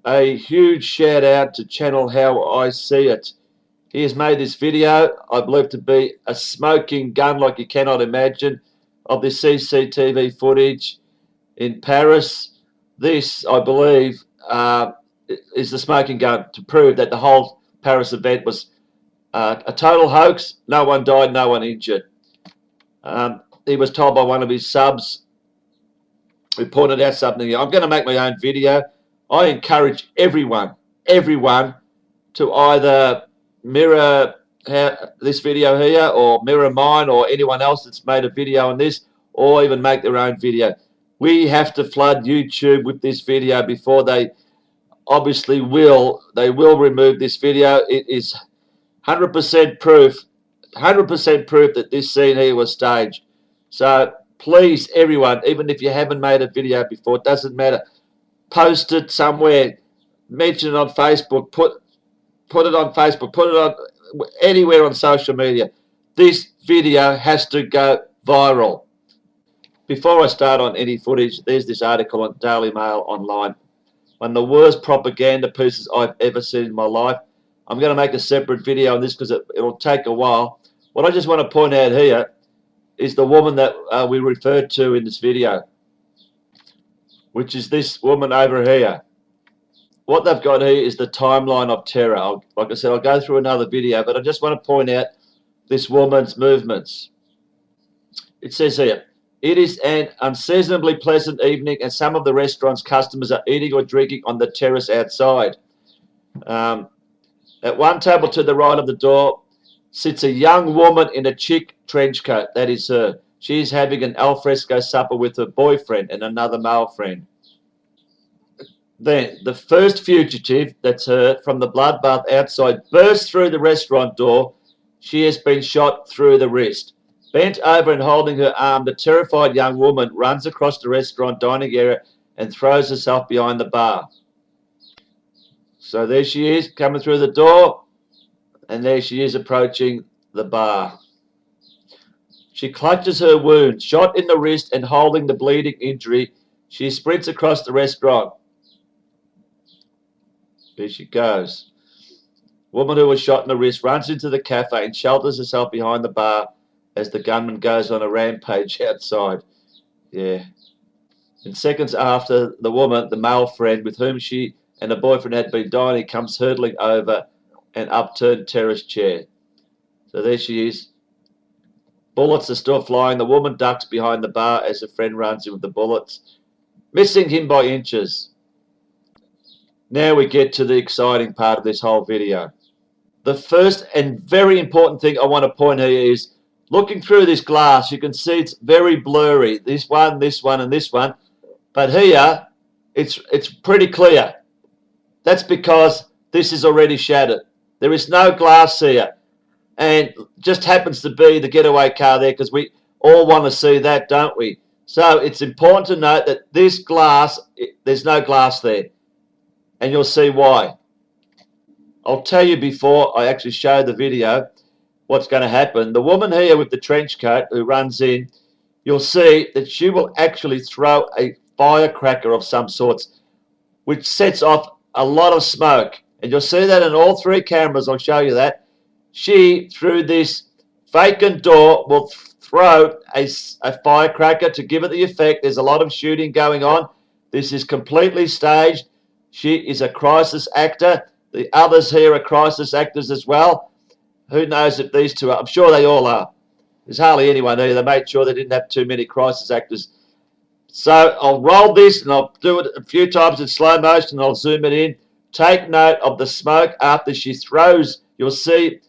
a huge shout out to channel How I See It. He has made this video, I believe to be a smoking gun like you cannot imagine, of this CCTV footage in Paris. This, I believe, is the smoking gun to prove that the whole Paris event was a total hoax. No one died, no one injured. He was told by one of his subs who pointed out something. I'm going to make my own video. I encourage everyone to either mirror this video here or mirror mine or anyone else that's made a video on this, or even make their own video. We have to flood YouTube with this video before they obviously will. They will remove this video. It is 100% proof, 100% proof that this scene here was staged. So please, everyone, even if you haven't made a video before, it doesn't matter. Post it somewhere, mention it on Facebook, put it on Facebook, put it on anywhere on social media. This video has to go viral. Before I start on any footage, there's this article on Daily Mail online. One of the worst propaganda pieces I've ever seen in my life. I'm going to make a separate video on this because it'll take a while. What I just want to point out here is the woman that we referred to in this video, which is this woman over here. What they've got here is the timeline of terror. Like I said, I'll go through another video, but I just want to point out this woman's movements. It says here, it is an unseasonably pleasant evening and some of the restaurant's customers are eating or drinking on the terrace outside. At one table to the right of the door sits a young woman in a chic trench coat. That is her. She is having an alfresco supper with her boyfriend and another male friend. Then the first fugitive, that's her, from the bloodbath outside, bursts through the restaurant door. She has been shot through the wrist. Bent over and holding her arm, the terrified young woman runs across the restaurant dining area and throws herself behind the bar. So there she is, coming through the door, and there she is approaching the bar. She clutches her wound, shot in the wrist and holding the bleeding injury. She sprints across the restaurant. There she goes. Woman who was shot in the wrist runs into the cafe and shelters herself behind the bar as the gunman goes on a rampage outside. Yeah. And seconds after, the woman, the male friend with whom she and her boyfriend had been dining, comes hurtling over an upturned terrace chair. So there she is. Bullets are still flying. The woman ducks behind the bar as her friend runs in with the bullets, missing him by inches. Now we get to the exciting part of this whole video. The first and very important thing I want to point here is, looking through this glass, you can see it's very blurry. This one, and this one. But here, it's pretty clear. That's because this is already shattered. There is no glass here. And just happens to be the getaway car there because we all want to see that, don't we? So it's important to note that this glass, there's no glass there. And you'll see why. I'll tell you before I actually show the video what's going to happen. The woman here with the trench coat who runs in, you'll see that she will actually throw a firecracker of some sorts, which sets off a lot of smoke. And you'll see that in all three cameras. I'll show you that. She, through this vacant door, will throw a firecracker to give it the effect. There's a lot of shooting going on. This is completely staged. She is a crisis actor. The others here are crisis actors as well. Who knows if these two are? I'm sure they all are. There's hardly anyone here. They made sure they didn't have too many crisis actors. So I'll roll this and I'll do it a few times in slow motion and I'll zoom it in. Take note of the smoke after she throws. You'll see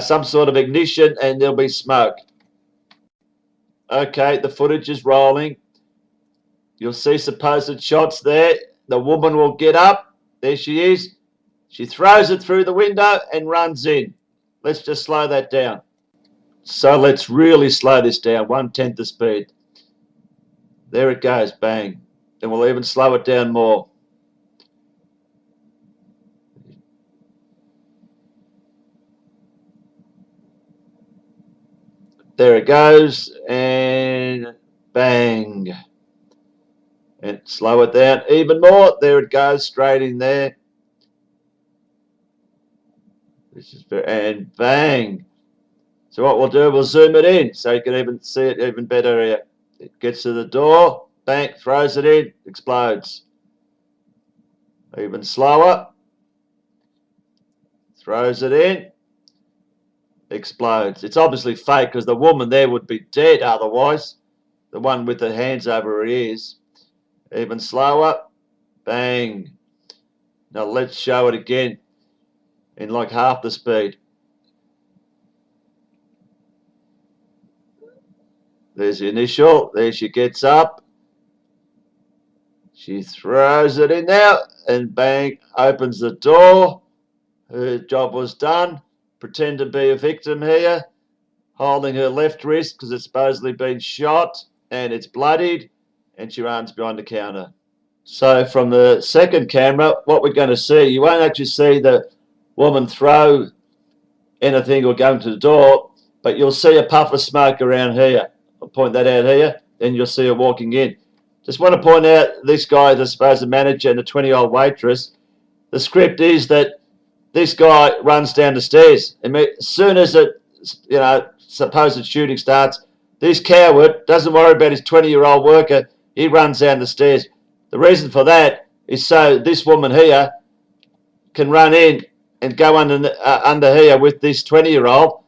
some sort of ignition and there'll be smoke. Okay, the footage is rolling. You'll see supposed shots there. The woman will get up. There she is. She throws it through the window and runs in. Let's just slow that down. So let's really slow this down, 1/10 the speed. There it goes, bang. And we'll even slow it down more. There it goes, and bang. And slow it down even more. There it goes, straight in there. This is and bang. So what we'll do, we'll zoom it in so you can even see it even better here. It gets to the door, bang, throws it in, explodes. Even slower. Throws it in, explodes. It's obviously fake because the woman there would be dead otherwise. The one with the hands over her ears. Even slower, bang. Now let's show it again in like half the speed. There's the initial. There she gets up. She throws it in now and bang, opens the door. Her job was done. Pretend to be a victim here. Holding her left wrist because it's supposedly been shot and it's bloodied. And she runs behind the counter. So from the second camera, what we're going to see, you won't actually see the woman throw anything or go into the door, but you'll see a puff of smoke around here. I'll point that out here, then you'll see her walking in. Just want to point out this guy, the supposed manager and the 20-year-old waitress. The script is that this guy runs down the stairs. And as soon as it, supposed shooting starts, this coward doesn't worry about his 20-year-old worker. He runs down the stairs. The reason for that is so this woman here can run in and go under here with this 20-year-old.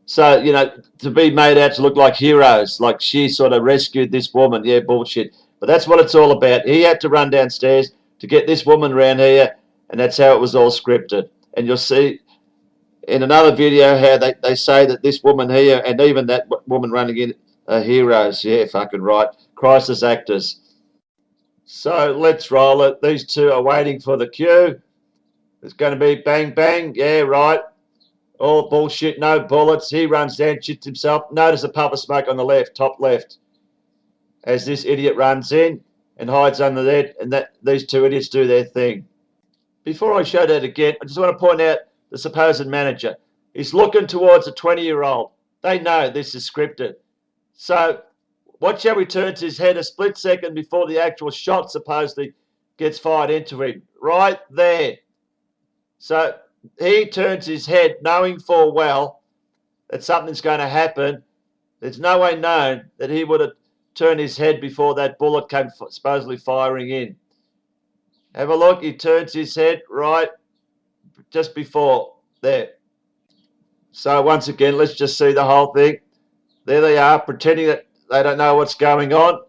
So, to be made out to look like heroes, like she sort of rescued this woman. Yeah, bullshit. But that's what it's all about. He had to run downstairs to get this woman around here, and that's how it was all scripted. And you'll see in another video how they say that this woman here and even that woman running in are heroes. Yeah, fucking right. Crisis actors. So let's roll it. These two are waiting for the cue. It's going to be bang, bang. Yeah, right. All bullshit, no bullets. He runs down, shits himself. Notice a puff of smoke on the left, top left, as this idiot runs in and hides under there, and these two idiots do their thing. Before I show that again, I just want to point out the supposed manager. He's looking towards a 20-year-old. They know this is scripted. So watch how he turns his head a split second before the actual shot supposedly gets fired into him. Right there. So he turns his head knowing full well that something's going to happen. There's no way known that he would have turned his head before that bullet came supposedly firing in. Have a look. He turns his head right just before there. So once again, let's just see the whole thing. There they are, pretending that they don't know what's going on,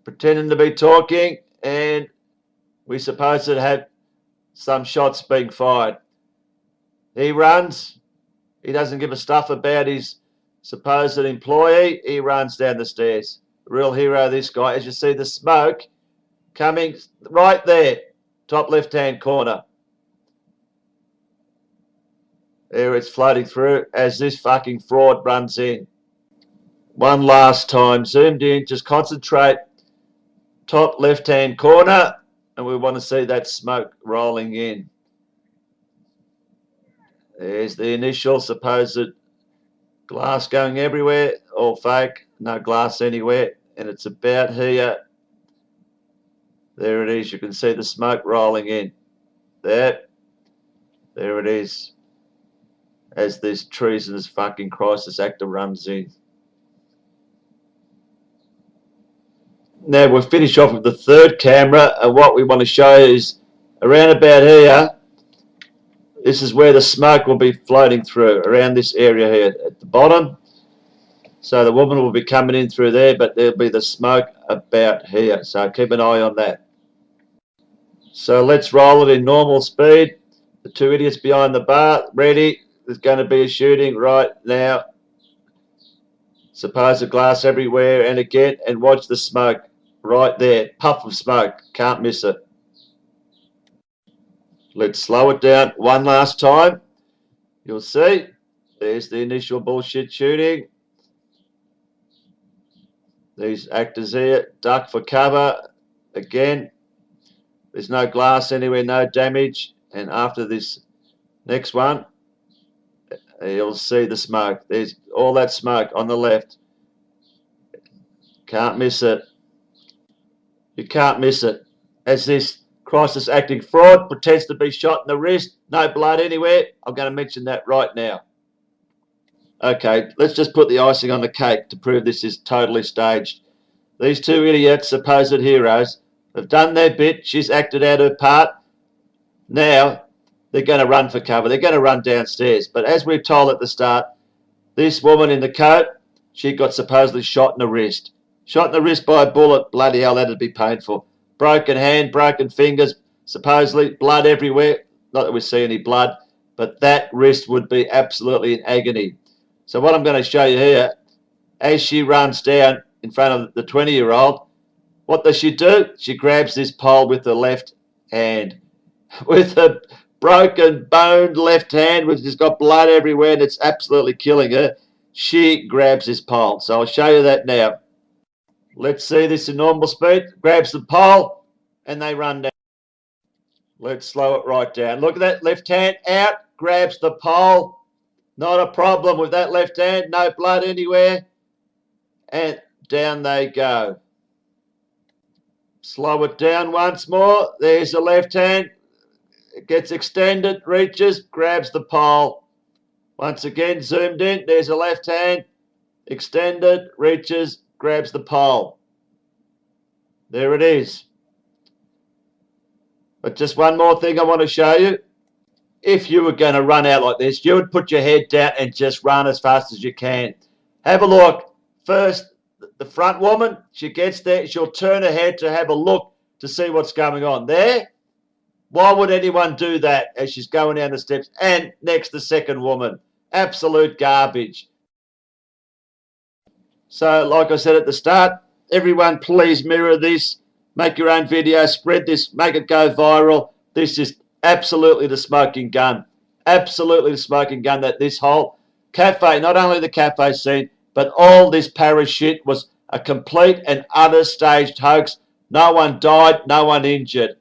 pretending to be talking, and we suppose to have some shots being fired. He runs. He doesn't give a stuff about his supposed employee. He runs down the stairs. Real hero, this guy. As you see the smoke coming right there, top left-hand corner. There it's floating through as this fucking fraud runs in. One last time, zoomed in, just concentrate, top left-hand corner, and we want to see that smoke rolling in. There's the initial supposed glass going everywhere, all fake, no glass anywhere, and it's about here. There it is, you can see the smoke rolling in. There it is, as this treasonous fucking crisis actor runs in. Now we'll finish off with the third camera, and what we want to show is around about here. This is where the smoke will be floating through, around this area here at the bottom. So the woman will be coming in through there, but there'll be the smoke about here. So keep an eye on that. So let's roll it in normal speed. The two idiots behind the bar, ready. There's going to be a shooting right now. Supposed glass everywhere, and again, and watch the smoke right there. Puff of smoke, can't miss it. Let's slow it down one last time. You'll see, there's the initial bullshit shooting. These actors here duck for cover. Again, there's no glass anywhere, no damage. And after this next one, you'll see the smoke. There's all that smoke on the left. Can't miss it. You can't miss it. As this crisis acting fraud pretends to be shot in the wrist, no blood anywhere. I'm going to mention that right now. Okay, let's just put the icing on the cake to prove this is totally staged. These two idiots, supposed heroes, have done their bit. She's acted out her part. Now they're going to run for cover. They're going to run downstairs. But as we've told at the start, this woman in the coat, she got supposedly shot in the wrist. Shot in the wrist by a bullet. Bloody hell, that'd be painful. Broken hand, broken fingers, supposedly blood everywhere. Not that we see any blood, but that wrist would be absolutely in agony. So what I'm going to show you here, as she runs down in front of the 20-year-old, what does she do? She grabs this pole with her left hand. With a broken, boned left hand, which has got blood everywhere, and it's absolutely killing her, she grabs this pole. So I'll show you that now. Let's see this in normal speed. Grabs the pole, and they run down. Let's slow it right down. Look at that left hand out, grabs the pole. Not a problem with that left hand. No blood anywhere. And down they go. Slow it down once more. There's the left hand. It gets extended, reaches, grabs the pole. Once again, zoomed in. There's the left hand. Extended, reaches, grabs the pole. There it is. But just one more thing I want to show you. If you were going to run out like this, you would put your head down and just run as fast as you can. Have a look. First, the front woman, she gets there. She'll turn her head to have a look to see what's going on. There. Why would anyone do that as she's going down the steps? And next, the second woman. Absolute garbage. So, like I said at the start, everyone please mirror this. Make your own video. Spread this. Make it go viral. This is absolutely the smoking gun. Absolutely the smoking gun that this whole cafe, not only the cafe scene, but all this Paris shit was a complete and utter staged hoax. No one died, no one injured.